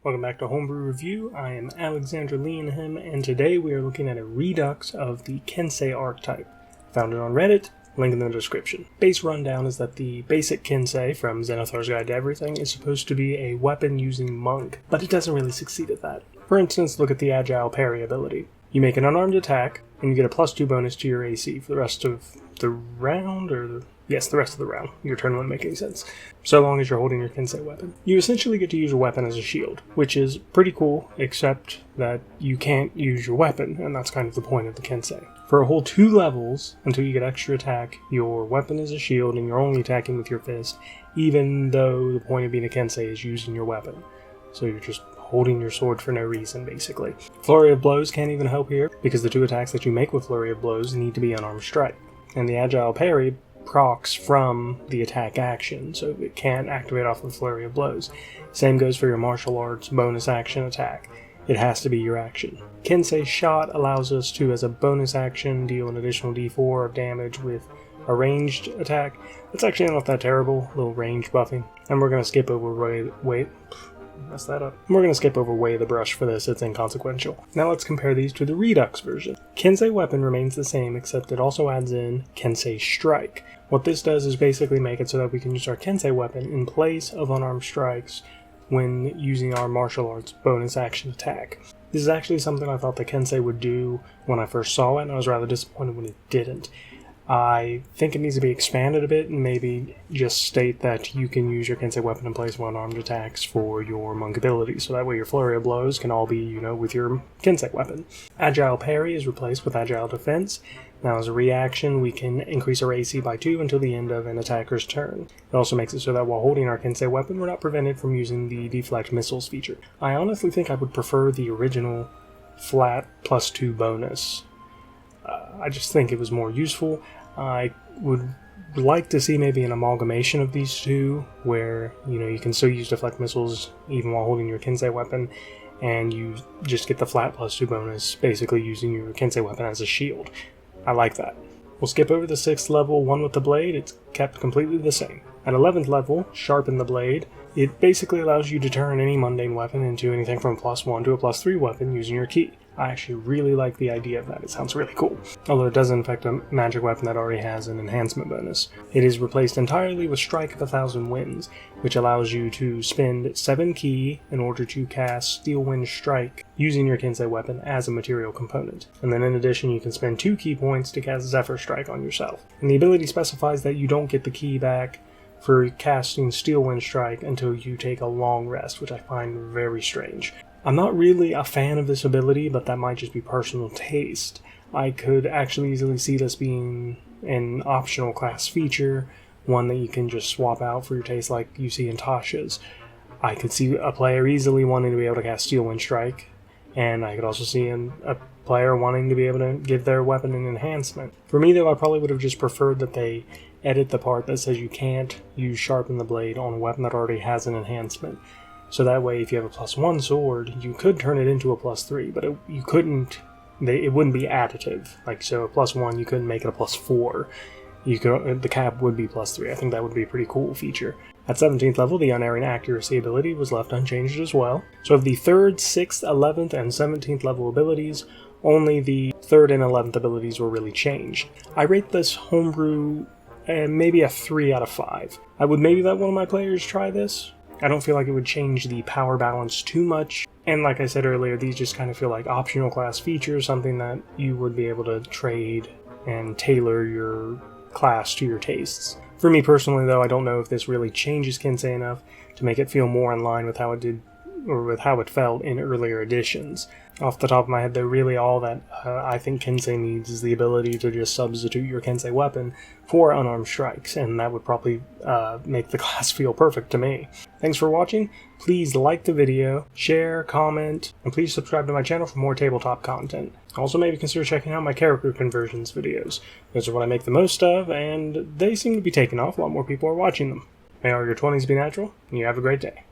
Welcome back to Homebrew Review. I am Alexander Leonhem, and today we are looking at a redux of the Kensei archetype. Found it on Reddit, link in the description. Base rundown is that the basic Kensei from Zenithar's Guide to Everything is supposed to be a weapon-using monk, but it doesn't really succeed at that. For instance, look at the Agile Parry ability. You make an unarmed attack, and you get a +2 bonus to your AC for the rest of the round, Yes, the rest of the round. Your turn wouldn't make any sense. So long as you're holding your Kensei weapon. You essentially get to use your weapon as a shield, which is pretty cool, except that you can't use your weapon, and that's kind of the point of the Kensei. For a whole 2 levels, until you get extra attack, your weapon is a shield, and you're only attacking with your fist, even though the point of being a Kensei is using your weapon. So you're just holding your sword for no reason, basically. Flurry of Blows can't even help here, because the 2 attacks that you make with Flurry of Blows need to be unarmed strike. And the Agile Parry procs from the attack action, so it can't activate off of Flurry of Blows. Same goes for your martial arts bonus action attack. It has to be your action. Kensei Shot allows us to, as a bonus action, deal an additional d4 of damage with a ranged attack. It's actually not that terrible, a little range buffing. And we're going to skip over Weigh the Brush for this, it's inconsequential. Now let's compare these to the Redux version. Kensei Weapon remains the same, except it also adds in Kensei Strike. What this does is basically make it so that we can use our Kensei weapon in place of unarmed strikes when using our martial arts bonus action attack. This is actually something I thought the Kensei would do when I first saw it, and I was rather disappointed when it didn't. I think it needs to be expanded a bit and maybe just state that you can use your Kensei weapon in place of unarmed attacks for your monk abilities, so that way your Flurry of Blows can all be, with your Kensei weapon. Agile Parry is replaced with Agile Defense. Now as a reaction, we can increase our AC by 2 until the end of an attacker's turn. It also makes it so that while holding our Kensei weapon, we're not prevented from using the Deflect Missiles feature. I honestly think I would prefer the original flat +2 bonus. I just think it was more useful. I would like to see maybe an amalgamation of these two, where you can still use Deflect Missiles even while holding your Kensei weapon, and you just get the flat +2 bonus, basically using your Kensei weapon as a shield. I like that. We'll skip over the 6th level, One with the Blade. It's kept completely the same. At 11th level, Sharpen the Blade. It basically allows you to turn any mundane weapon into anything from a +1 to a +3 weapon using your ki. I actually really like the idea of that. It sounds really cool. Although it doesn't affect a magic weapon that already has an enhancement bonus. It is replaced entirely with Strike of 1,000 Winds, which allows you to spend 7 ki in order to cast Steel Wind Strike using your Kensei weapon as a material component. And then in addition, you can spend 2 ki points to cast Zephyr Strike on yourself. And the ability specifies that you don't get the ki back for casting Steel Wind Strike until you take a long rest, which I find very strange. I'm not really a fan of this ability, but that might just be personal taste. I could actually easily see this being an optional class feature, one that you can just swap out for your taste like you see in Tasha's. I could see a player easily wanting to be able to cast Steel Wind Strike, and I could also see a player wanting to be able to give their weapon an enhancement. For me though, I probably would have just preferred that they edit the part that says you can't use Sharpen the Blade on a weapon that already has an enhancement. So that way, if you have a +1 sword, you could turn it into a +3, but it wouldn't be additive. Like, so a +1, you couldn't make it a +4. The cap would be +3. I think that would be a pretty cool feature. At 17th level, the Unerring Accuracy ability was left unchanged as well. So of the 3rd, 6th, 11th, and 17th level abilities, only the 3rd and 11th abilities were really changed. I rate this Homebrew maybe a 3 out of 5. I would maybe let one of my players try this. I don't feel like it would change the power balance too much, and like I said earlier, these just kind of feel like optional class features, something that you would be able to trade and tailor your class to your tastes. For me personally though, I don't know if this really changes Kensei enough to make it feel more in line with how it did, or with how it felt in earlier editions. Off the top of my head though, really all that I think Kensei needs is the ability to just substitute your Kensei weapon for unarmed strikes, and that would probably make the class feel perfect to me. Thanks for watching. Please like the video, share, comment, and please subscribe to my channel for more tabletop content. Also maybe consider checking out my character conversions videos. Those are what I make the most of, and they seem to be taking off. A lot more people are watching them. May all your 20s be natural, and you have a great day.